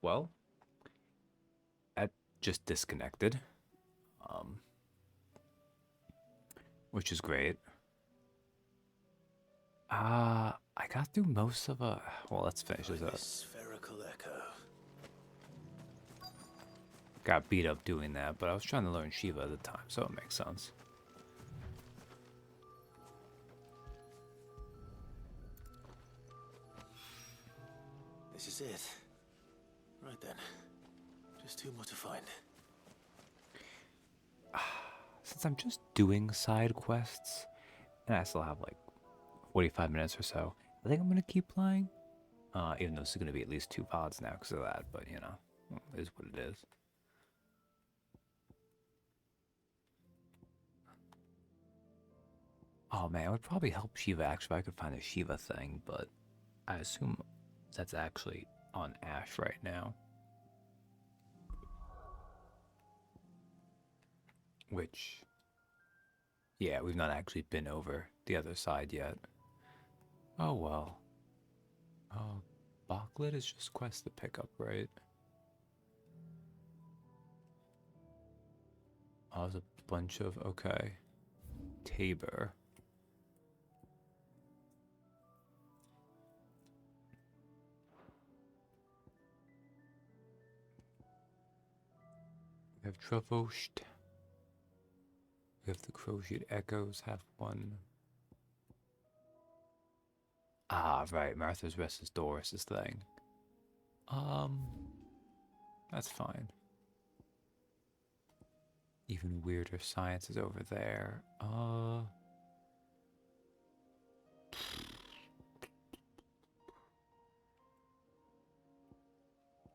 Well, that just disconnected, um, which is great. I got through most of a. Well, let's finish this up. Spherical echo. Got beat up doing that, but I was trying to learn Shiva at the time, so it makes sense. This is it. Right then. Just two more to find. Since I'm just doing side quests, and I still have like 45 minutes or so, I think I'm gonna keep playing. Even though this is gonna be at least 2 pods now because of that, but you know, it is what it is. Oh man, it would probably help Shiva actually if I could find a Shiva thing, but I assume that's actually on Ash right now. Which, yeah, we've not actually been over the other side yet. Oh well. Oh, Bachlet is just quest to pick up, right? Oh, there's a bunch of, okay. Tabor. We have Travost. We have the Crocheted Echoes, have one. Ah, right, Martha's Rest is Doris's thing. That's fine. Even weirder science is over there.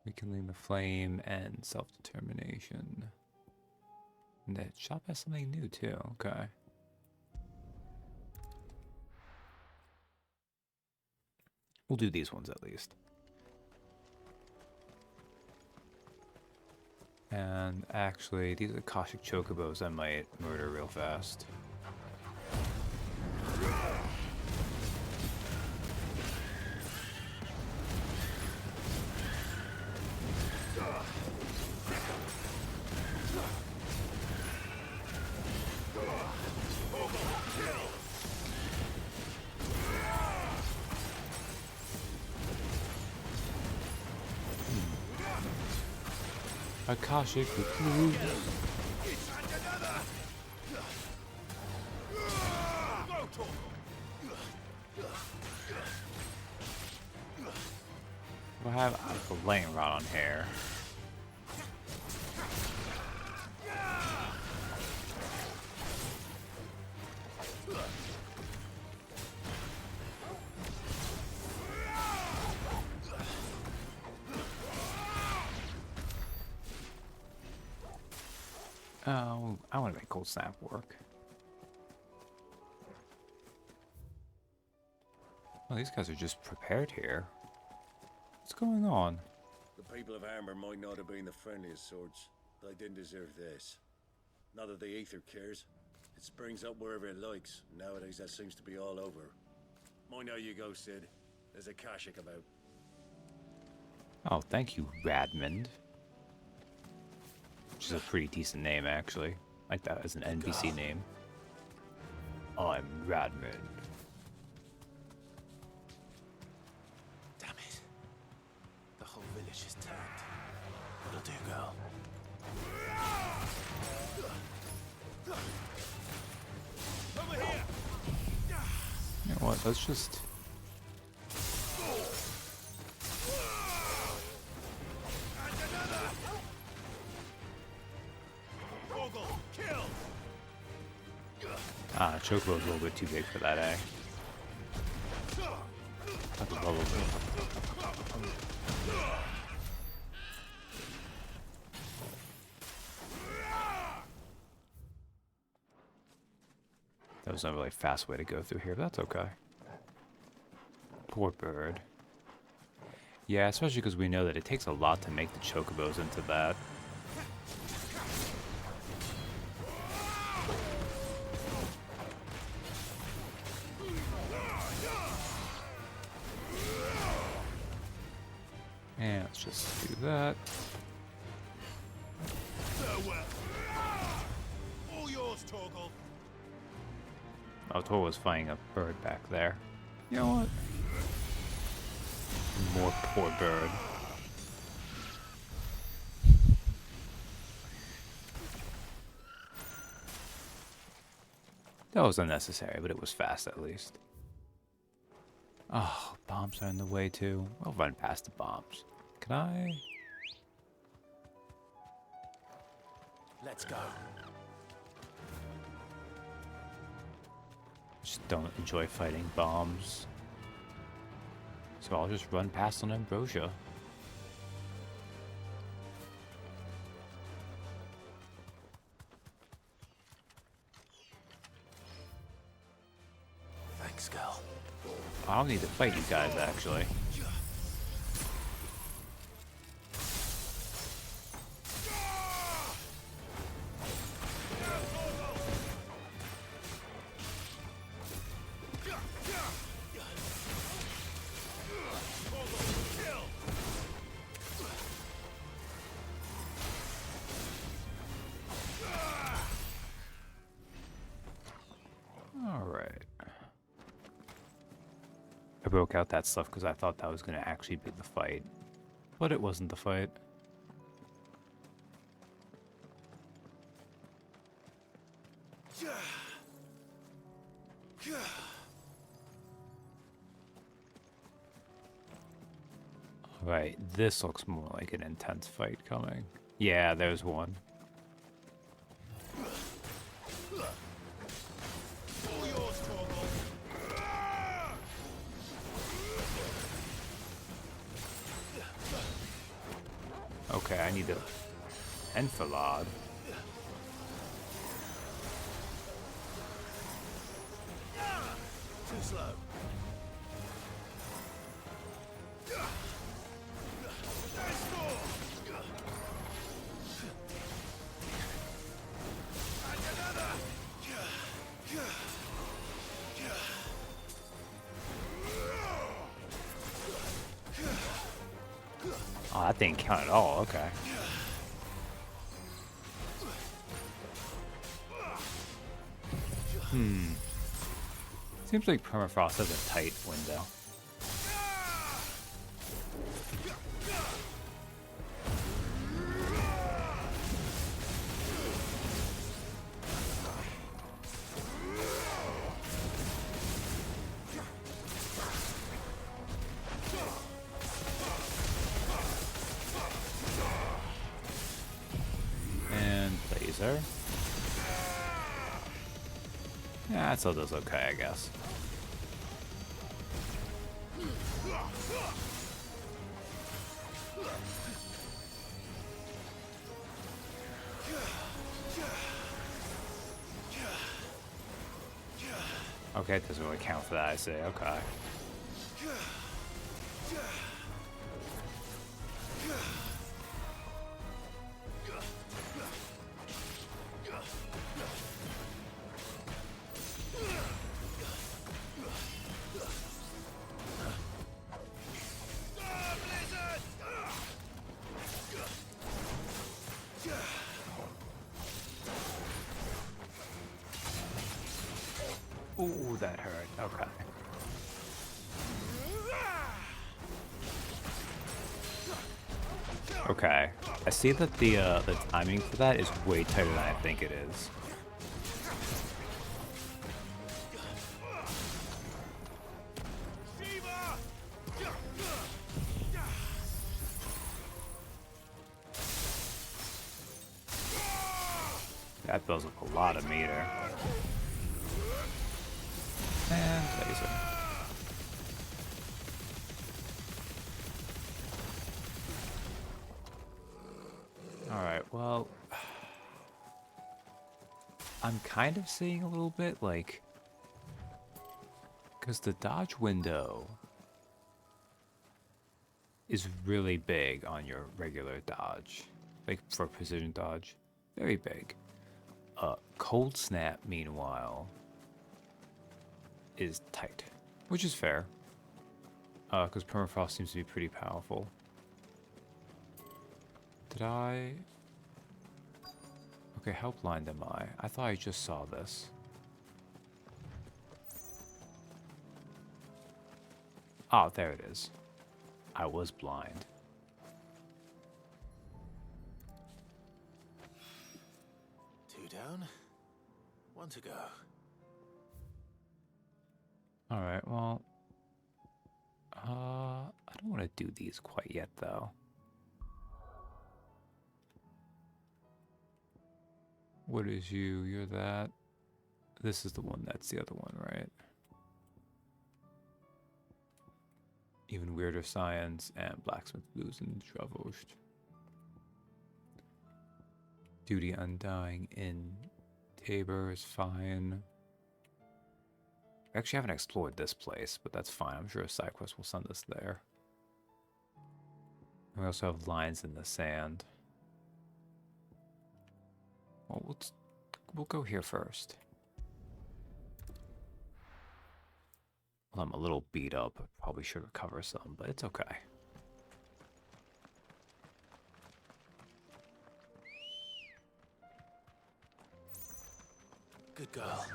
Rekindling the Flame and Self-Determination. And the shop has something new too, okay. We'll do these ones at least. And actually, these are Akashic Chocobos I might murder real fast. Akashic Recruit. We'll have a lane rod on here. Oh, I want to make Cold Snap work. Oh, these guys are just prepared here. What's going on? The people of Armor might not have been the friendliest sorts, but they didn't deserve this. Not that the Aether cares. It springs up wherever it likes. Nowadays that seems to be all over. Mind how you go, Sid. There's a Kashik about. Oh, thank you, Radmond. Which is a pretty decent name, actually. I like that as an NPC name. I'm Radmond. Damn it. The whole village is turned. What'll do, girl? Over here! You know what, let's just... Ah, Chocobo's a little bit too big for that, eh? That's a bubble. That was a really fast way to go through here, but that's okay. Poor bird. Yeah, especially because we know that it takes a lot to make the Chocobos into that. And let's just do that. Farewell. All yours, Torgal. Oh, Tor was fighting a bird back there. You know what? More poor bird. That was unnecessary, but it was fast at least. Oh, bombs are in the way too. I'll run past the bombs. Can I? Let's go. Just don't enjoy fighting bombs. So I'll just run past on Ambrosia. Thanks, Gal. I don't need to fight you guys, actually. Alright. I broke out that stuff because I thought that was going to actually be the fight. But it wasn't the fight. Alright, this looks more like an intense fight coming. Yeah, there's one. All yours, Torgal. Okay, I need to enfilade. Too slow. Oh, that didn't count at all, okay. Seems like Permafrost has a tight window. And laser. Yeah, that still does okay, I guess. Okay, it doesn't really count for that, I see. Okay. Ooh, that hurt. Okay. Okay. I see that the timing for that is way tighter than I think it is. That builds up a lot of meter. And laser. Alright, well... I'm kind of seeing a little bit, like... Because the dodge window is really big on your regular dodge. Like, for precision dodge. Very big. Cold Snap, meanwhile, is tight. Which is fair. Because Permafrost seems to be pretty powerful. Did I? Okay, how blind am I? I thought I just saw this. Oh, there it is. I was blind. Two down, one to go. Alright, well... I don't want to do these quite yet, though. What is you? You're that. This is the one, that's the other one, right? Even weirder science and blacksmith blues and Dravost. Duty undying in Tabor is fine. I actually haven't explored this place, but that's fine. I'm sure a side quest will send us there. We also have lines in the sand. Well, we'll go here first. Well, I'm a little beat up. I probably should recover some, but it's okay. Good girl.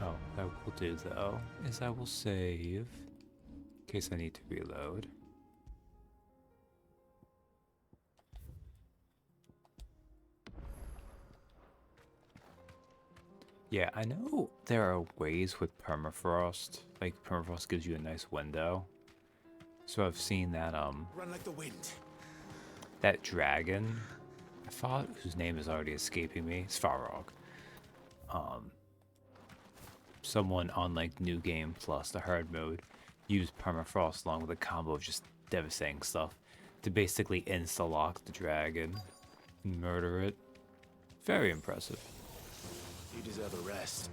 Oh, what I will do though is I will save in case I need to reload. Yeah, I know there are ways with permafrost. Like permafrost gives you a nice window. So I've seen that Run like the wind. that dragon, I thought, whose name is already escaping me, Svarog. Someone on like New Game Plus, the hard mode, used permafrost along with a combo of just devastating stuff to basically insta-lock the dragon and murder it. Very impressive. You deserve a rest.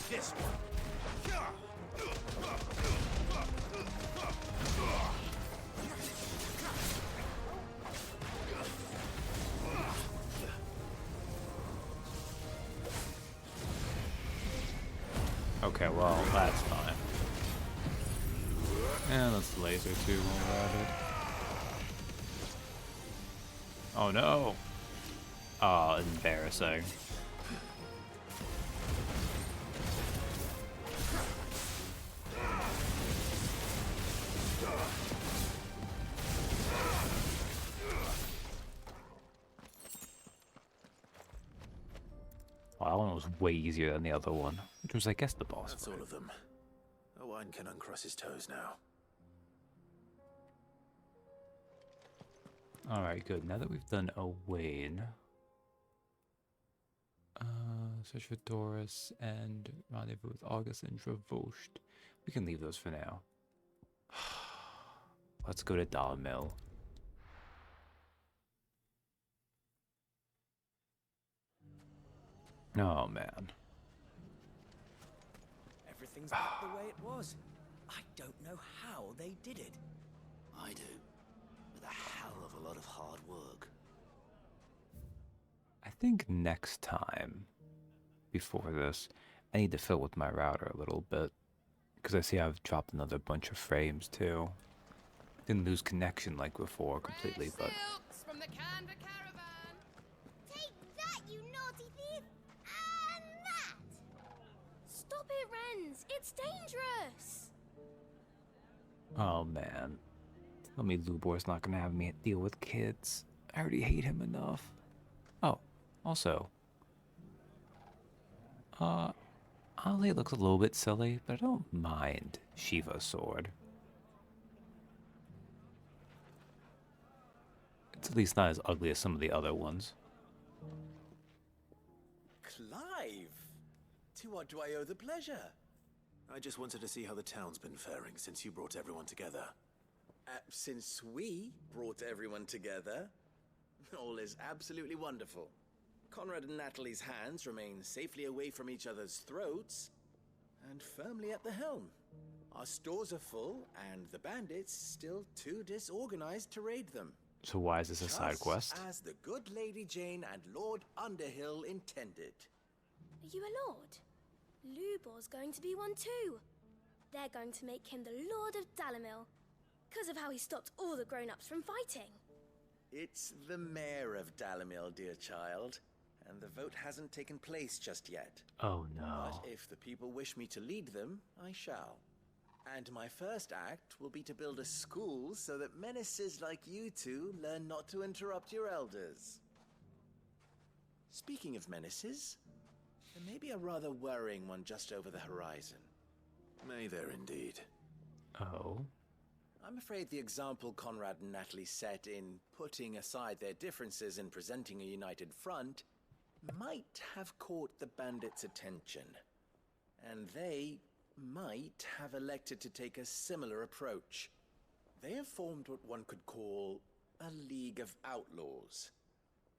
This one. Okay, well, that's fine. And let's laser too while we're at it. Oh no! Oh, embarrassing. Well, that one was way easier than the other one, which was, I guess, the boss That's fight. all of them. Owain can uncross his toes now. Alright, good. Now that we've done Owain, search for Doris and rendezvous with August and Dravost. We can leave those for now. Let's go to Dalimil. Oh, man. Everything's back the way it was. I don't know how they did it. I do. With a hell of a lot of hard work. I think next time, before this, I need to fill with my router a little bit. Because I see I've dropped another bunch of frames, too. Didn't lose connection like before completely, but... Silks from the Canva caravan. Take that, you naughty thief! And that! Stop it, Renz! It's dangerous! Oh, man. Tell me Lubor's not gonna have me deal with kids. I already hate him enough. Oh, also... Ali looks a little bit silly, but I don't mind Shiva's sword. It's at least not as ugly as some of the other ones. Clive! To what do I owe the pleasure? I just wanted to see how the town's been faring since you brought everyone together. Since we brought everyone together, all is absolutely wonderful. Conrad and Natalie's hands remain safely away from each other's throats and firmly at the helm. Our stores are full, and the bandits still too disorganized to raid them. So why is this a side Just quest? as the good Lady Jane and Lord Underhill intended. Are you a lord? Lubor's going to be one too. They're going to make him the Lord of Dalimil, because of how he stopped all the grown-ups from fighting. It's the mayor of Dalimil, dear child, and the vote hasn't taken place just yet. Oh no. But if the people wish me to lead them, I shall. And my first act will be to build a school so that menaces like you two learn not to interrupt your elders. Speaking of menaces, there may be a rather worrying one just over the horizon. May there indeed. Oh. I'm afraid the example Conrad and Natalie set in putting aside their differences and presenting a united front might have caught the bandits' attention. And they might have elected to take a similar approach. They have formed what one could call a League of Outlaws,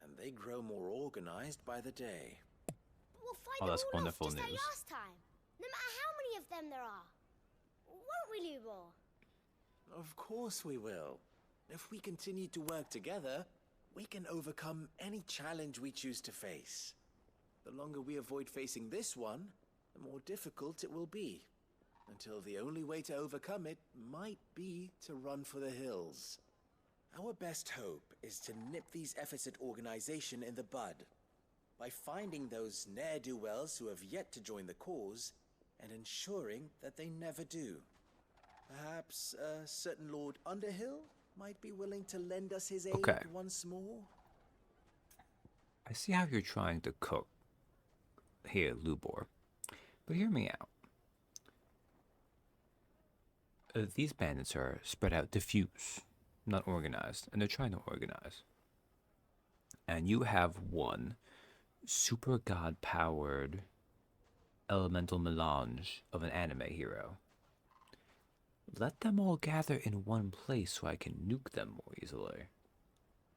and they grow more organized by the day. We'll fight Oh, them that's all wonderful off just like news. last time. No matter how many of them there are. Won't we, Lubor? Of course we will. If we continue to work together, we can overcome any challenge we choose to face. The longer we avoid facing this one, the more difficult it will be. Until the only way to overcome it might be to run for the hills. Our best hope is to nip these efforts at organization in the bud, by finding those ne'er-do-wells who have yet to join the cause, and ensuring that they never do. Perhaps a certain Lord Underhill might be willing to lend us his aid Okay. once more? I see how you're trying to cook here, Lubor. But hear me out. These bandits are spread out, diffuse, not organized, and they're trying to organize. And you have one super god-powered elemental melange of an anime hero. Let them all gather in one place so I can nuke them more easily.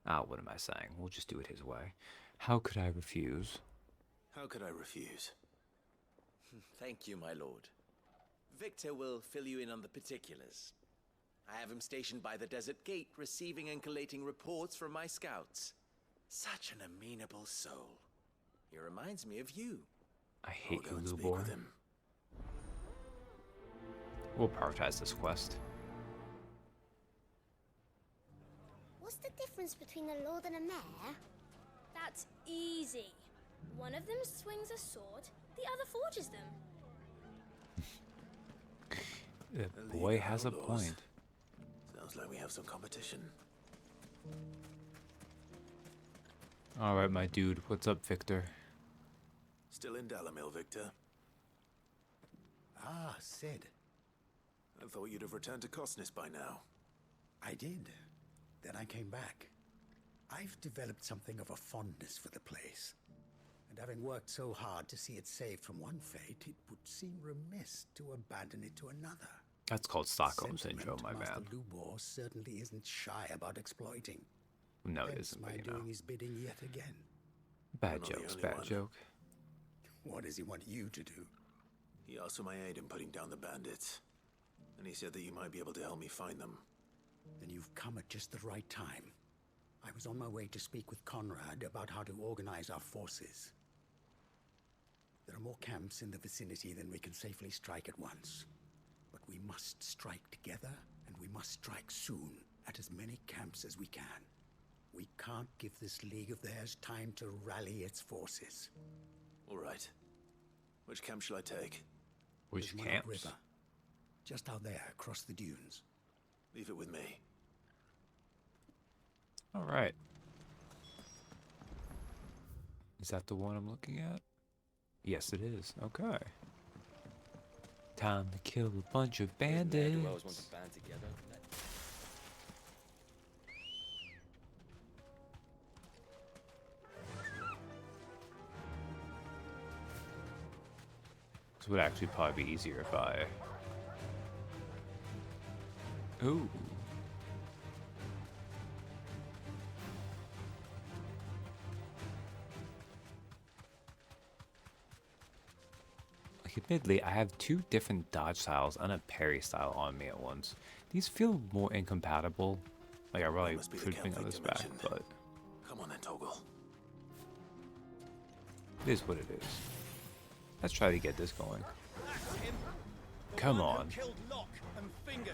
Ah, what am I saying? We'll just do it his way. How could I refuse? How could I refuse? Thank you, my lord. Victor will fill you in on the particulars. I have him stationed by the desert gate, receiving and collating reports from my scouts. Such an amenable soul. He reminds me of you. I hate I'll you, go and speak Lubor. with him. We'll prioritize this quest. What's the difference between a lord and a mayor? That's easy. One of them swings a sword, the other forges them. The A boy league of has a outlaws. point. Sounds like we have some competition. Alright, my dude. What's up, Victor? Still in Dalimil, Victor. Ah, Sid. I thought you'd have returned to Cosnis by now. I did. Then I came back. I've developed something of a fondness for the place. And having worked so hard to see it saved from one fate, it would seem remiss to abandon it to another. That's called Stockholm Sentiment Syndrome, my Master man. Lubor certainly isn't shy about exploiting. No, it Hence isn't, my but you know. doing his bidding yet again. Bad not the jokes, only bad one. joke. What does he want you to do? He asked for my aid in putting down the bandits. And he said that you might be able to help me find them. Then you've come at just the right time. I was on my way to speak with Conrad about how to organize our forces. There are more camps in the vicinity than we can safely strike at once. But we must strike together, and we must strike soon at as many camps as we can. We can't give this league of theirs time to rally its forces. All right. Which camp shall I take? Which There's one camps? upriver, just out there across the dunes. Leave it with me. Alright. Is that the one I'm looking at? Yes, it is. Okay. Time to kill a bunch of bandits. band together. This would actually probably be easier if I... Ooh. Like, admittedly, I have two different dodge styles and a parry style on me at once. These feel more incompatible Like, I really Must be the should camp bring on this victim back, mentioned. but Come on then, Toggle. it is what it is. Let's try to get this going. That's him. The Come one who on. Killed Locke and Fingers.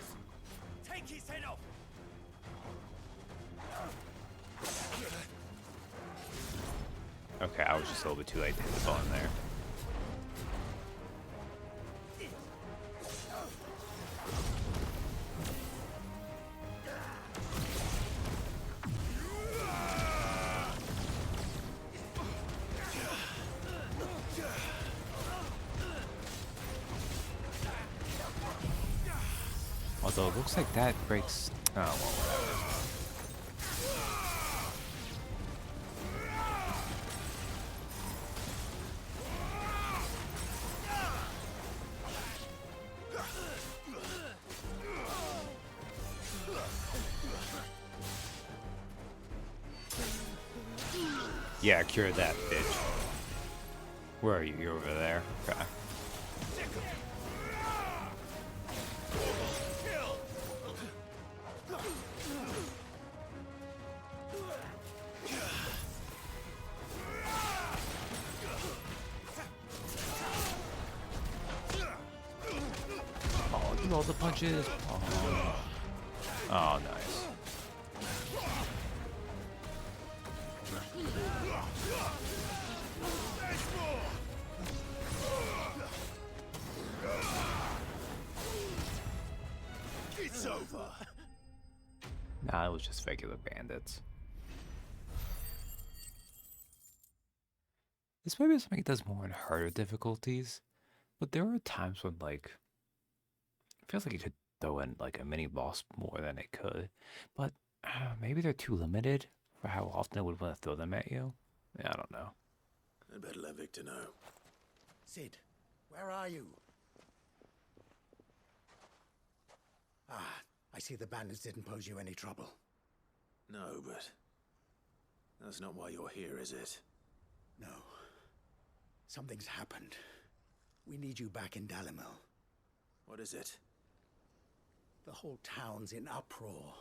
Take his head off. Okay, I was just a little bit too late to hit the button there. Although it looks like that breaks. Oh, well, whatever. Yeah, cure that, bitch. Where are you? You're over there. Okay. Oh, look at all the punches. Oh, oh nice. It's over. Nah, it was just regular bandits. This maybe is something it does more in harder difficulties, but there are times when, like, it feels like it could throw in, like, a mini boss more than it could. But maybe they're too limited for how often it would want to throw them at you. Yeah, I don't know. I'd better let Victor know. Sid, where are you? Ah, I see the bandits didn't pose you any trouble. No, but that's not why you're here, is it? No. Something's happened. We need you back in Dalimil. What is it? The whole town's in uproar.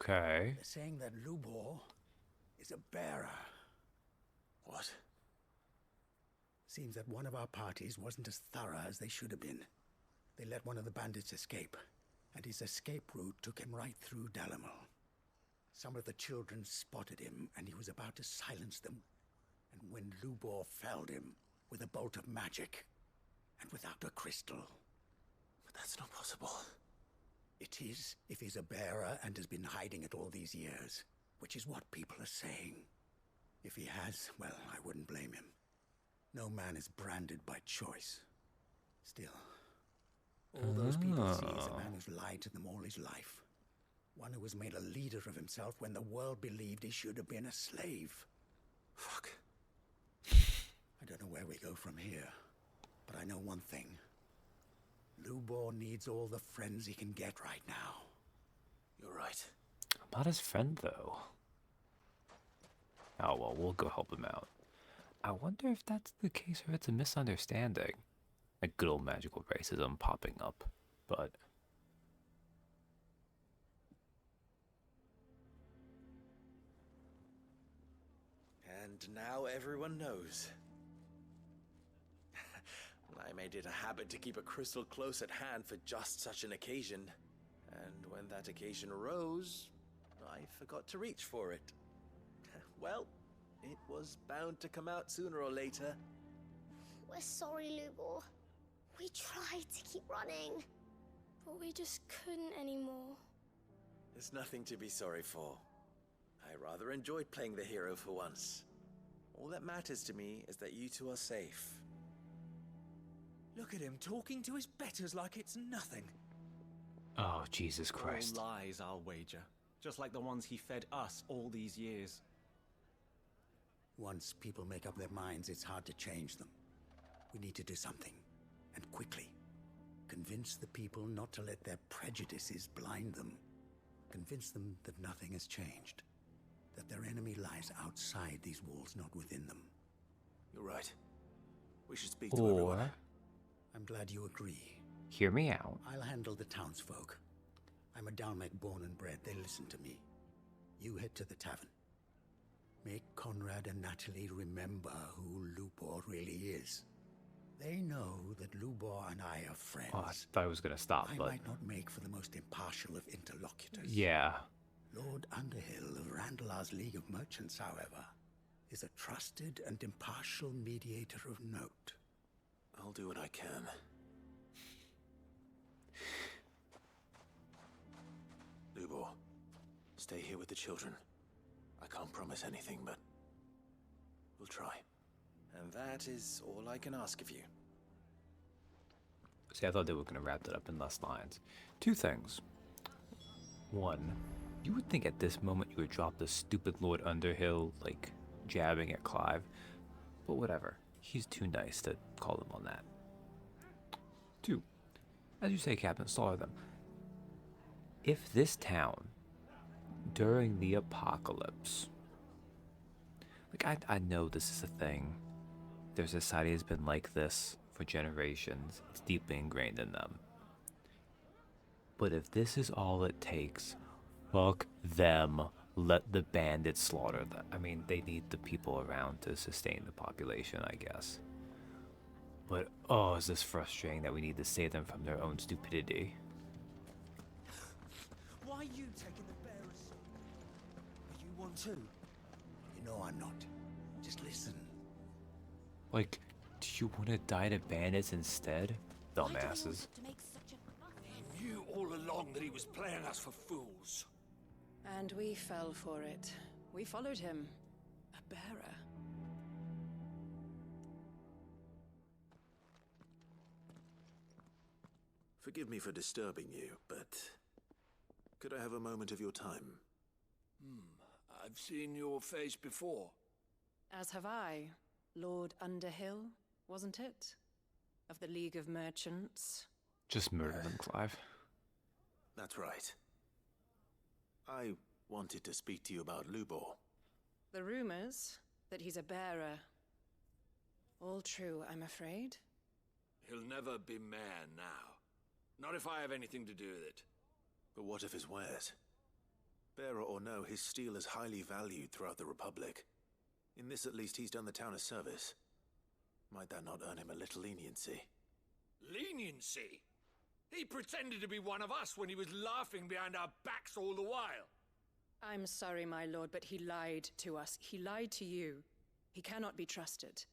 Okay. They're saying that Lubor is a bearer. What? Seems that one of our parties wasn't as thorough as they should have been. They let one of the bandits escape, and his escape route took him right through Dalimil. Some of the children spotted him, and he was about to silence them. And when Lubor felled him with a bolt of magic, and without a crystal. But that's not possible. It is, if he's a bearer and has been hiding it all these years, which is what people are saying. If he has, well, I wouldn't blame him. No man is branded by choice. Still, all those people see is a man who's lied to them all his life. One who was made a leader of himself when the world believed he should have been a slave. Fuck. I don't know where we go from here, but I know one thing. Lubor needs all the friends he can get right now. You're right. About his friend, though. Oh, well, we'll go help him out. I wonder if that's the case or if it's a misunderstanding. Like good old magical racism popping up, but... And now everyone knows. I made it a habit to keep a crystal close at hand for just such an occasion. And when that occasion arose, I forgot to reach for it. Well, it was bound to come out sooner or later. We're sorry, Lubor. We tried to keep running, but we just couldn't anymore. There's nothing to be sorry for. I rather enjoyed playing the hero for once. All that matters to me is that you two are safe. Look at him talking to his betters like it's nothing. Oh, Jesus Christ. All lies, I'll wager. Just like the ones he fed us all these years. Once people make up their minds, it's hard to change them. We need to do something, and quickly. Convince the people not to let their prejudices blind them. Convince them that nothing has changed. That their enemy lies outside these walls, not within them. You're right. We should speak to everyone. Or, I'm glad you agree. hear me out. I'll handle the townsfolk. I'm a Dalmec born and bred. They listen to me. You head to the tavern. Make Conrad and Natalie remember who Lubor really is. They know that Lubor and I are friends. Oh, I thought I was gonna stop, I but might not make for the most impartial of interlocutors. yeah. Lord Underhill of Randalar's League of Merchants, however, is a trusted and impartial mediator of note. I'll do what I can. Lubor, stay here with the children. I can't promise anything, but we'll try. And that is all I can ask of you. See, I thought they were gonna wrap that up in less lines. Two things. One, you would think at this moment you would drop the stupid Lord Underhill, like, jabbing at Clive. But whatever. He's too nice to call him on that. Two, as you say, Captain, slaughter them. If this town, during the apocalypse, like, I know this is a thing. Their society has been like this for generations. It's deeply ingrained in them. But if this is all it takes, fuck them. Let the bandits slaughter them. I mean, they need the people around to sustain the population, I guess. But, oh, is this frustrating that we need to save them from their own stupidity. Why are you taking the bearer's side? Are you one too? You know I'm not. Just listen. Like, do you want to die to bandits instead? Dumbasses. He knew all along that he was playing us for fools. And we fell for it. We followed him. A bearer. Forgive me for disturbing you, but could I have a moment of your time? I've seen your face before. As have I. Lord Underhill, wasn't it? Of the League of Merchants. Just murder them, Clive. That's right. I wanted to speak to you about Lubor. The rumors that he's a bearer. All true, I'm afraid. He'll never be mayor now. Not if I have anything to do with it. But what of his wares? Bearer or no, his steel is highly valued throughout the Republic. In this at least he's done the town a service. Might that not earn him a little leniency? Leniency? He pretended to be one of us when he was laughing behind our backs all the while. I'm sorry, my lord, but he lied to us. He lied to you. He cannot be trusted.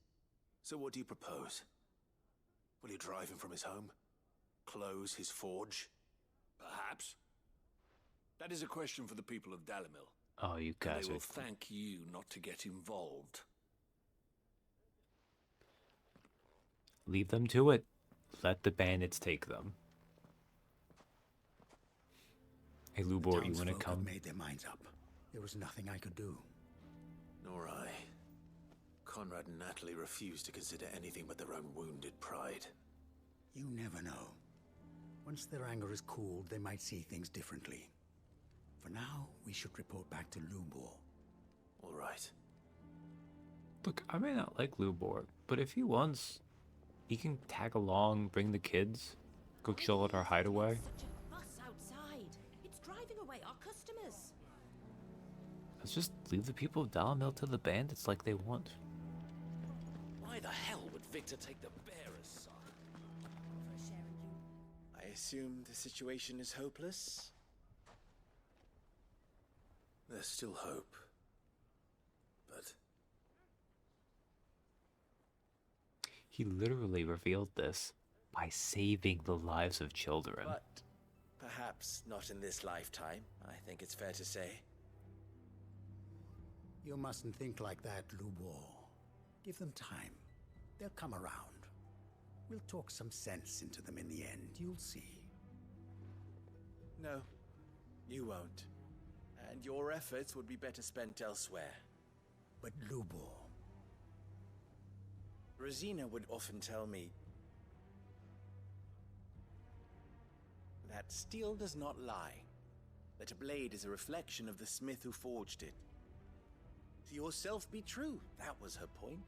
So what do you propose? Will you drive him from his home? Close his forge? Perhaps. That is a question for the people of Dalimil. Oh, you guys They are... will thank you not to get involved. Leave them to it. Let the bandits take them. Hey, Lubor, you want to Townsfolk come? have made their minds up. There was nothing I could do. Nor I. Conrad and Natalie refuse to consider anything but their own wounded pride. You never know. Once their anger is cooled, they might see things differently. For now, we should report back to Lubor. All right. Look, I may not like Lubor, but if he wants, he can tag along, bring the kids, go chill at our hideaway. Such a fuss outside. It's driving away our customers. Let's just leave the people of Dalimil to the bandits like they want. Why the hell would Victor take the bearer's side? I assume the situation is hopeless? There's still hope. But He literally revealed this by saving the lives of children. But perhaps not in this lifetime, I think it's fair to say. You mustn't think like that, Lubor. Give them time. They'll come around. We'll talk some sense into them in the end, you'll see. No, you won't. And your efforts would be better spent elsewhere. But Lubor... Rosina would often tell me that steel does not lie, that a blade is a reflection of the smith who forged it. To yourself be true, that was her point.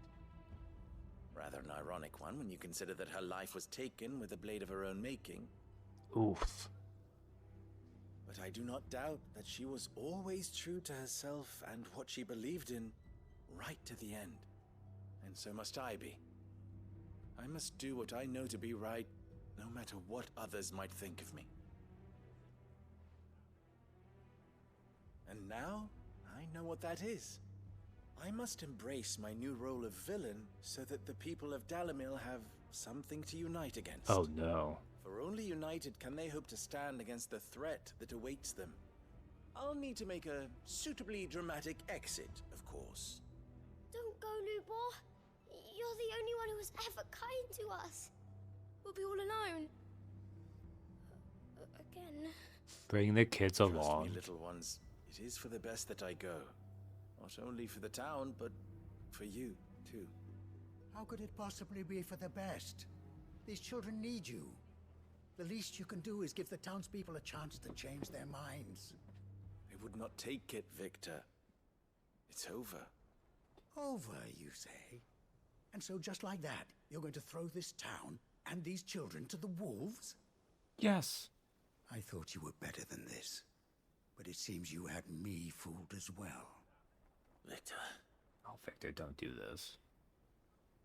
Rather an ironic one when you consider that her life was taken with a blade of her own making. Oof. But I do not doubt that she was always true to herself and what she believed in, right to the end. And so must I be. I must do what I know to be right, no matter what others might think of me. And now, I know what that is. I must embrace my new role of villain so that the people of Dalimil have something to unite against. Oh no. For only united can they hope to stand against the threat that awaits them. I'll need to make a suitably dramatic exit, of course. Don't go, Lubor. You're the only one who was ever kind to us. We'll be all alone. Again. Bring the kids Trust along. me, little ones. It is for the best that I go. Not only for the town, but for you, too. How could it possibly be for the best? These children need you. The least you can do is give the townspeople a chance to change their minds. I would not take it, Victor. It's over. Over, you say? And so just like that, you're going to throw this town and these children to the wolves? Yes. I thought you were better than this. But it seems you had me fooled as well. Victor. Oh, Victor, don't do this.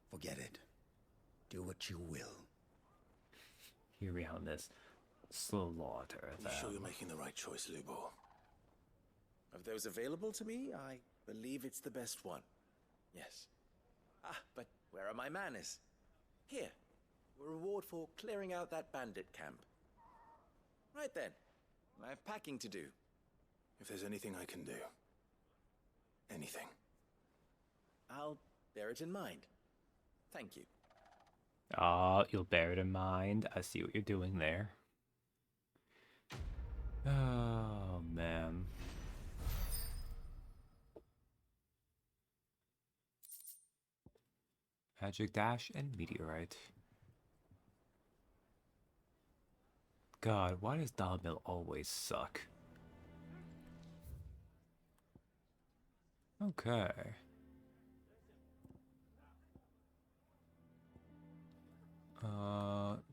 Forget it. Do what you will. Hear me on this. Slaughter You them. sure you're making the right choice, Lubor? Of those available to me, I believe it's the best one. Yes. Ah, but where are my manners? Here. A reward for clearing out that bandit camp. Right then. I have packing to do. If there's anything I can do. Anything. I'll bear it in mind. Thank you. You'll bear it in mind. I see what you're doing there. Oh, man. Magic Dash and Meteorite. God, why does Dalimil always suck? Okay.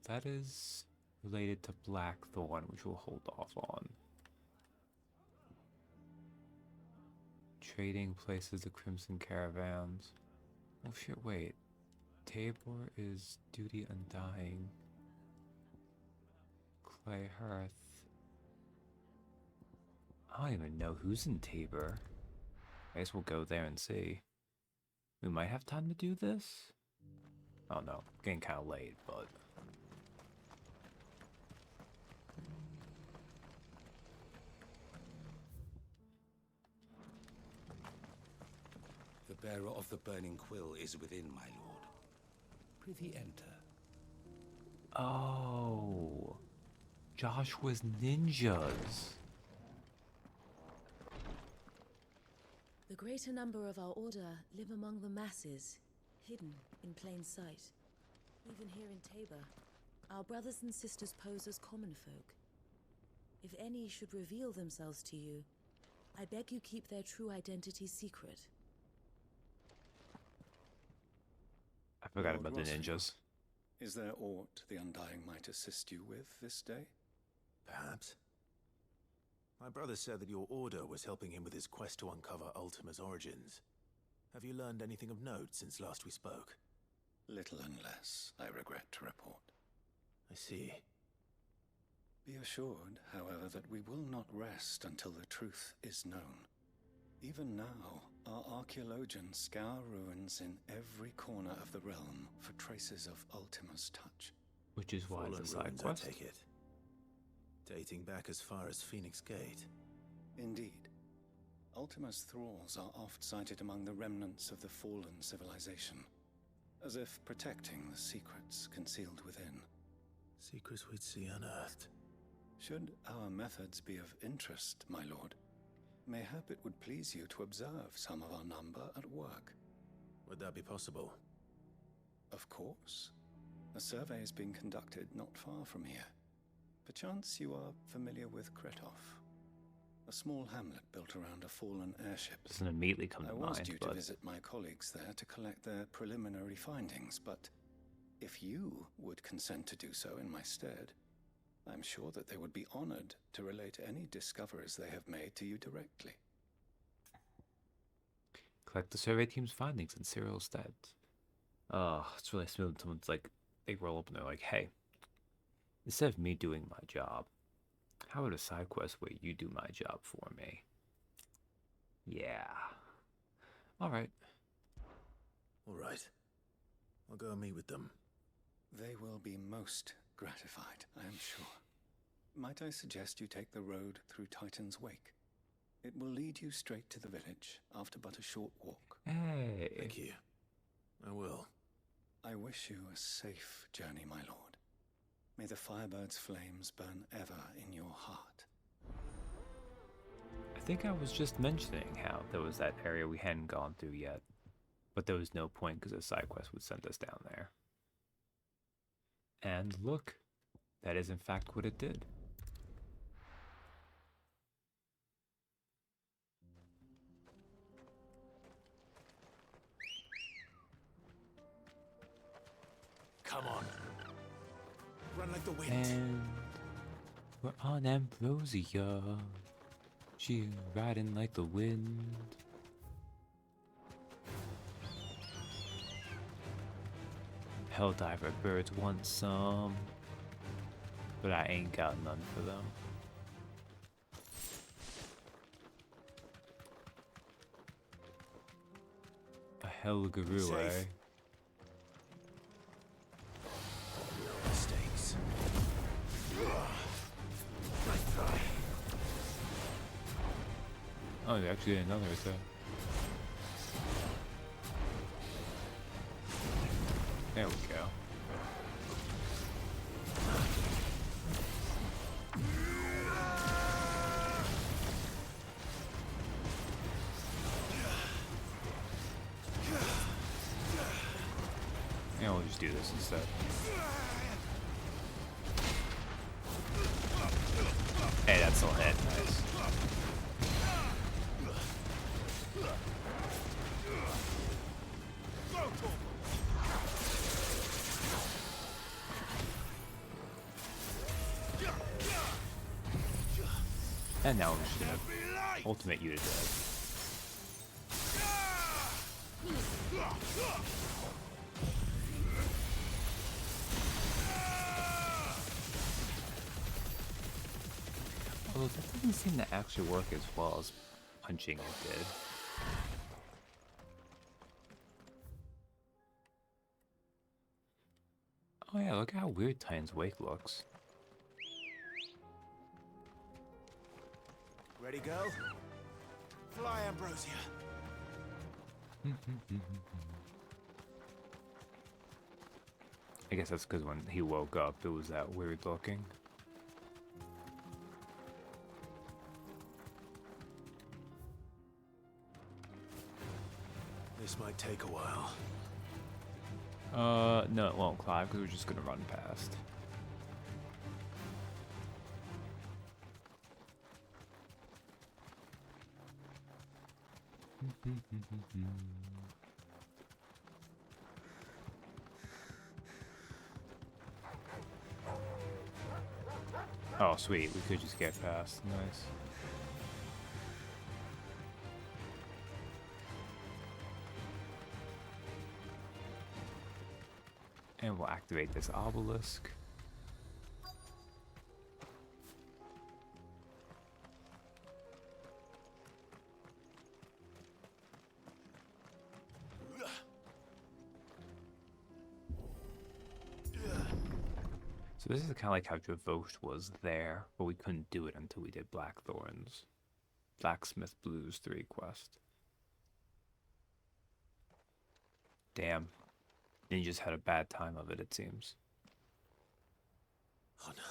That is related to Blackthorn, which we'll hold off on. Trading places the Crimson Caravans. Oh shit, wait. Tabor is Duty Undying. Clay Hearth. I don't even know who's in Tabor. I guess we'll go there and see. We might have time to do this? Oh no, getting kind of late, but... The bearer of the burning quill is within, my lord. Prithee enter. Oh... Joshua's ninjas! The greater number of our order live among the masses, hidden in plain sight. Even here in Tabor, our brothers and sisters pose as common folk. If any should reveal themselves to you, I beg you keep their true identity secret. I forgot Lord about the Rossfield, ninjas. Is there aught the Undying might assist you with this day? Perhaps. My brother said that your order was helping him with his quest to uncover Ultima's origins. Have you learned anything of note since last we spoke? Little and less, I regret to report. I see. Be assured, however, that we will not rest until the truth is known. Even now, our archaeologians scour ruins in every corner of the realm for traces of Ultima's touch. Which is why Fallen it's a side ruins, quest. I take it. Dating back as far as Phoenix Gate. Indeed. Ultima's thralls are oft sighted among the remnants of the fallen civilization, as if protecting the secrets concealed within. Secrets we'd see unearthed. Should our methods be of interest, my lord, mayhap it would please you to observe some of our number at work. Would that be possible? Of course. A survey is being conducted not far from here. Perchance you are familiar with Kretov, a small hamlet built around a fallen airship. Doesn't immediately come to I was mind, due but... to visit my colleagues there to collect their preliminary findings, but if you would consent to do so in my stead, I'm sure that they would be honored to relate any discoveries they have made to you directly. Collect the survey team's findings in serial stats. Oh, it's really smooth when someone's like, they roll up and they're like, hey, instead of me doing my job, how about a side quest where you do my job for me? Yeah. Alright. All right. I'll go and meet with them. They will be most gratified, I am sure. Might I suggest you take the road through Titan's Wake? It will lead you straight to the village after but a short walk. Hey. Thank you. I will. I wish you a safe journey, my lord. May the Firebird's flames burn ever in your heart. I think I was just mentioning how there was that area we hadn't gone through yet. But there was no point because a side quest would send us down there. And look, that is in fact what it did. Come on. Run like the wind. And we're on Ambrosia. She's riding like the wind. Helldiver birds want some, but I ain't got none for them. A Hellgaroo, eh? Mistakes. Oh, you actually did another attack. There we go. Yeah, we'll just do this instead. Hey, that's still hit. Nice. And now we're just gonna ultimate you to death. Although that doesn't seem to actually work as well as punching it did. Oh yeah, look how weird Titan's Wake looks. Ready, girl? Fly, Ambrosia. I guess that's because when he woke up, it was that weird looking. This might take a while. No, it won't, Clive, because we're just gonna run past. Oh, sweet. We could just get past. Nice. And we'll activate this obelisk. So this is kind of like how Dravosh was there, but we couldn't do it until we did Blackthorn's Blacksmith Blues 3 quest. Damn. Ninjas had a bad time of it, it seems. Oh no.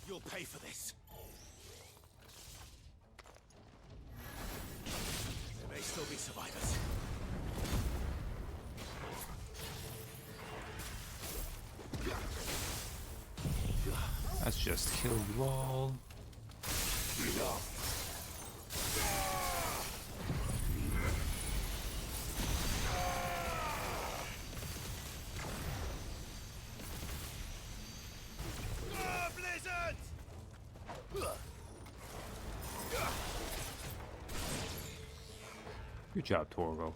You'll pay for this. There may still be survivors. Let's just kill you all. Good job, Torgo.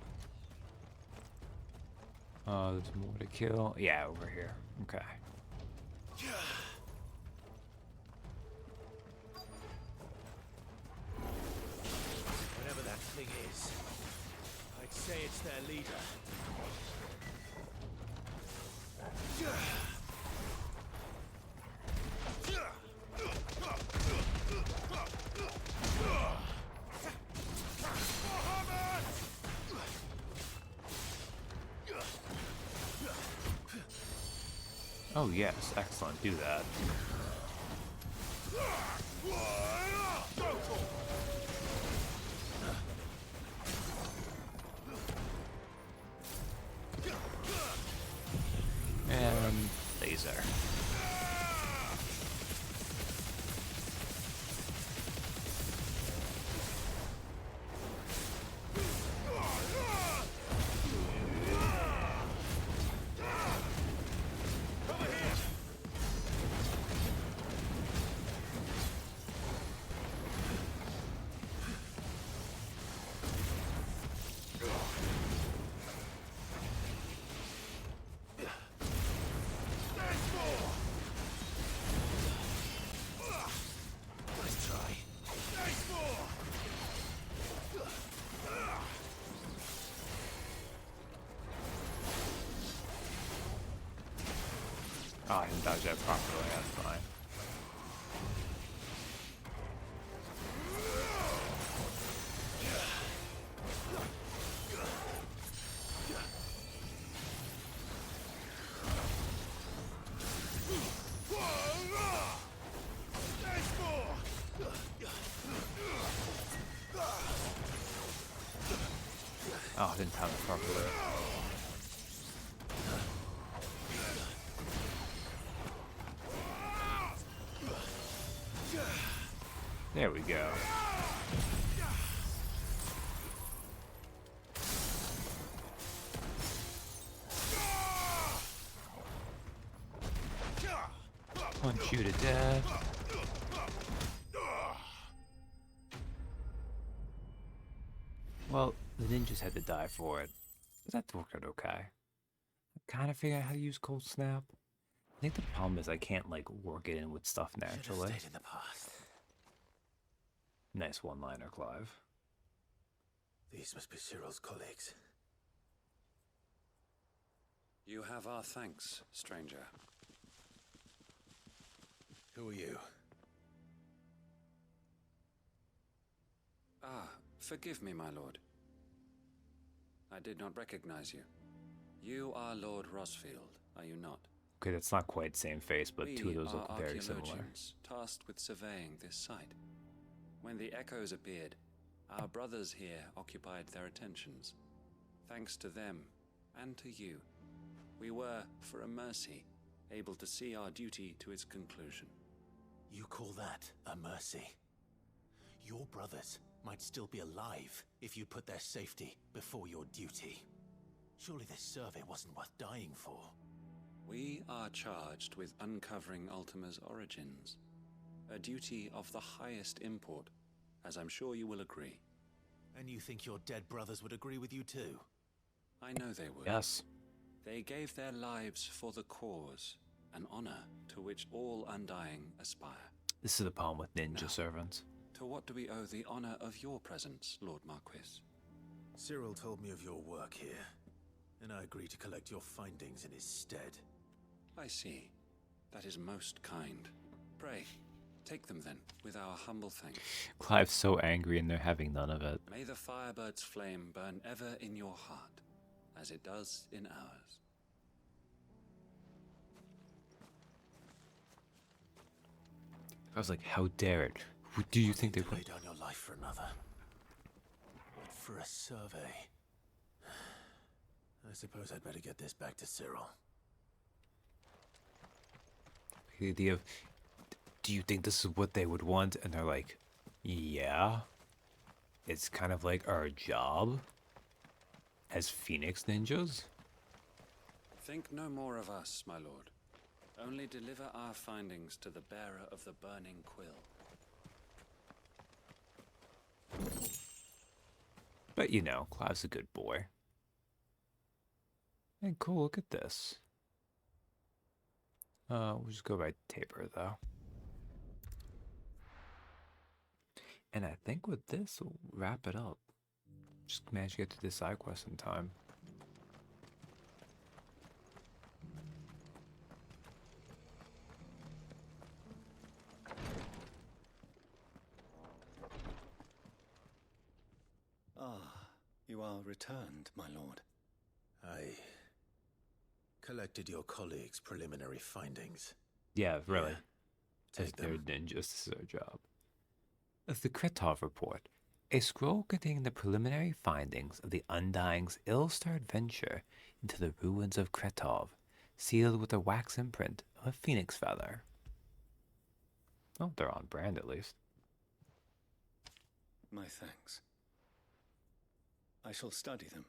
There's more to kill. Yeah, over here. Okay. Whatever that thing is, I'd say it's their leader. Oh yes, excellent. Do that. And laser. Oh, I didn't dodge that properly. That's fine. Oh, I didn't time it properly. There we go. Punch you to death. Well, the ninjas had to die for it. But that worked out okay. I kind of figured out how to use Cold Snap. I think the problem is I can't, like, work it in with stuff naturally. Stayed in the past. Nice one-liner, Clive. These must be Cyril's colleagues. You have our thanks, stranger. Who are you? Ah, forgive me, my lord. I did not recognize you. You are Lord Rosfield, are you not? Okay, that's not quite same face, but two of those look very similar. Archaeologians tasked with surveying this site. When the echoes appeared, our brothers here occupied their attentions. Thanks to them, and to you, we were, for a mercy, able to see our duty to its conclusion. You call that a mercy? Your brothers might still be alive if you put their safety before your duty. Surely this survey wasn't worth dying for. We are charged with uncovering Ultima's origins. A duty of the highest import, as I'm sure you will agree. And you think your dead brothers would agree with you too? I know they would. Yes. They gave their lives for the cause, an honor to which all Undying aspire. This is the problem with ninja servants. To what do we owe the honor of your presence, Lord Marquis? Cyril told me of your work here, and I agreed to collect your findings in his stead. I see. That is most kind. Pray, take them then, with our humble thanks. Clive's so angry and they're having none of it. May the Firebird's flame burn ever in your heart, as it does in ours. I was like, how dare it? Who do you think they lay put? down your life for another? But for a survey. I suppose I'd better get this back to Cyril. The idea of, do you think this is what they would want? And they're like, yeah. It's kind of like our job as Phoenix ninjas. Think no more of us, my lord. Only deliver our findings to the bearer of the burning quill. But you know, Clive's a good boy. And cool, look at this. We'll just go by Tabor though. And I think with this, we'll wrap it up. Just managed to get to this side quest in time. Ah, you are returned, my lord. I collected your colleagues' preliminary findings. Yeah, really. Yeah, As take their them. ninjas, this is our job. The Kretov Report. A scroll containing the preliminary findings of the Undying's ill-starred venture into the ruins of Kretov, sealed with the wax imprint of a phoenix feather. Oh, they're on brand at least. My thanks. I shall study them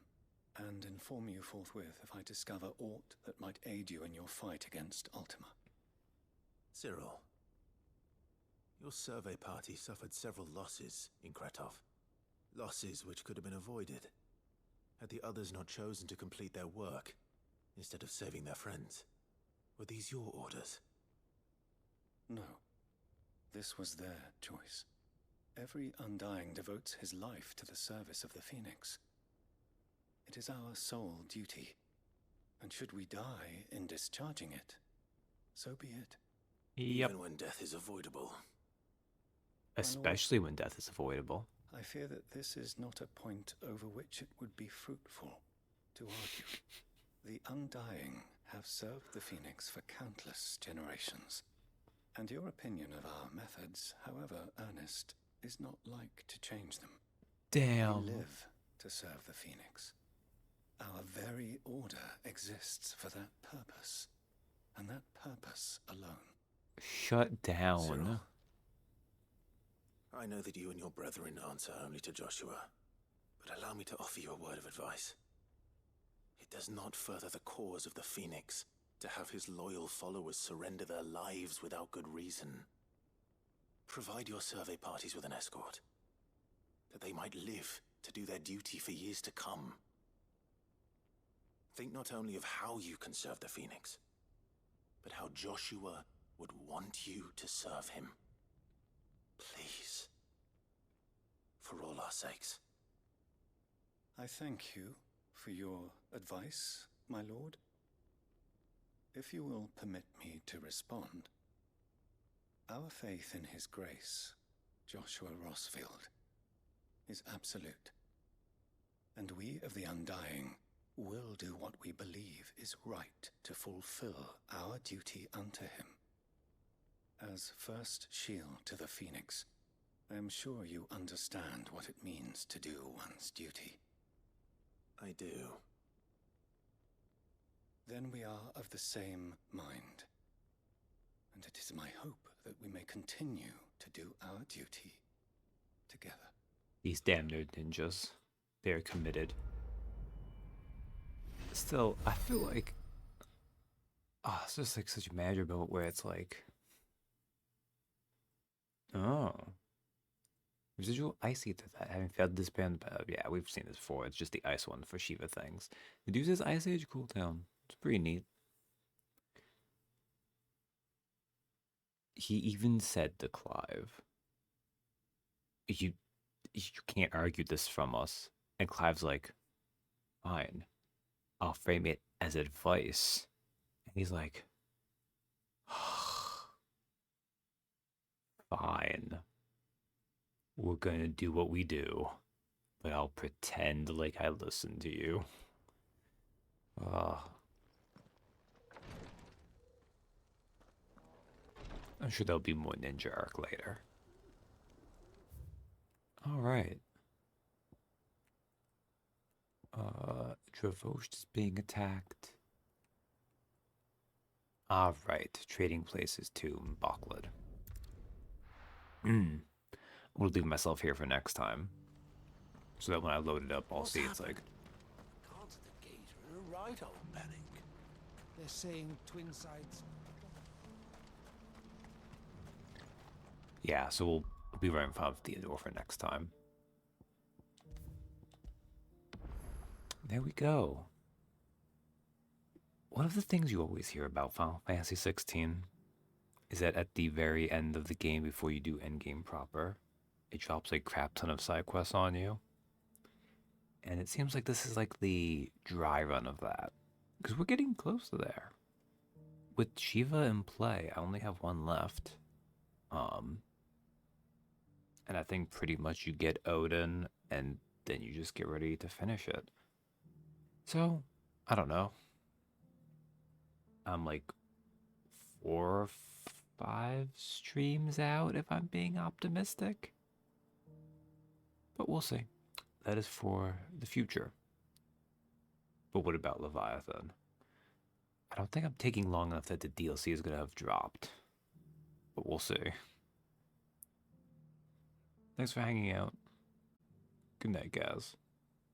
and inform you forthwith if I discover aught that might aid you in your fight against Ultima. Cyril, your survey party suffered several losses in Kretov. Losses which could have been avoided had the others not chosen to complete their work instead of saving their friends. Were these your orders? No. This was their choice. Every Undying devotes his life to the service of the Phoenix. It is our sole duty, and should we die in discharging it, so be it. Yep. Even when death is avoidable. Especially when death is avoidable. I fear that this is not a point over which it would be fruitful to argue. The Undying have served the Phoenix for countless generations, and your opinion of our methods, however earnest, is not like to change them. Damn. We live to serve the Phoenix. Our very order exists for that purpose, and that purpose alone. Shut down. Cyril, I know that you and your brethren answer only to Joshua, but allow me to offer you a word of advice. It does not further the cause of the Phoenix to have his loyal followers surrender their lives without good reason. Provide your survey parties with an escort, that they might live to do their duty for years to come. Think not only of how you can serve the Phoenix, but how Joshua would want you to serve him. Please. For all our sakes. I thank you for your advice, my lord. If you will permit me to respond, our faith in his grace, Joshua Rossfield, is absolute. And we of the Undying will do what we believe is right to fulfill our duty unto him. As first shield to the Phoenix, I am sure you understand what it means to do one's duty. I do. Then we are of the same mind. And it is my hope that we may continue to do our duty together. These damn nerd ninjas. They're committed. Still, I feel like... Oh, it's just like such a major moment where it's like... Oh. Residual ice ether that having failed to disband. Yeah, we've seen this before. It's just the ice one for Shiva things. Reduces Ice Age cooldown. It's pretty neat. He even said to Clive, you can't argue this from us. And Clive's like, fine. I'll frame it as advice. And he's like, fine. We're gonna do what we do, but I'll pretend like I listen to you. I'm sure there'll be more ninja arc later. Alright. Dravost is being attacked. Alright, trading places too, Bocklid. I'm gonna leave myself here for next time. So that when I load it up, I'll see it's like... Guards at the gate are in a right old panic. They're saying twin sides. Yeah, so we'll be right in front of Theodore for next time. there we go. One of the things you always hear about Final Fantasy 16 is that at the very end of the game, before you do endgame proper, it drops a crap ton of side quests on you. And it seems like this is like the dry run of that. Because we're getting close to there. With Shiva in play, I only have one left. And I think pretty much you get Odin, and then you just get ready to finish it. So, I don't know. I'm like 4 or 5 streams out if I'm being optimistic. But we'll see. That is for the future. But what about Leviathan? I don't think I'm taking long enough that the DLC is going to have dropped. But we'll see. Thanks for hanging out. Good night, guys.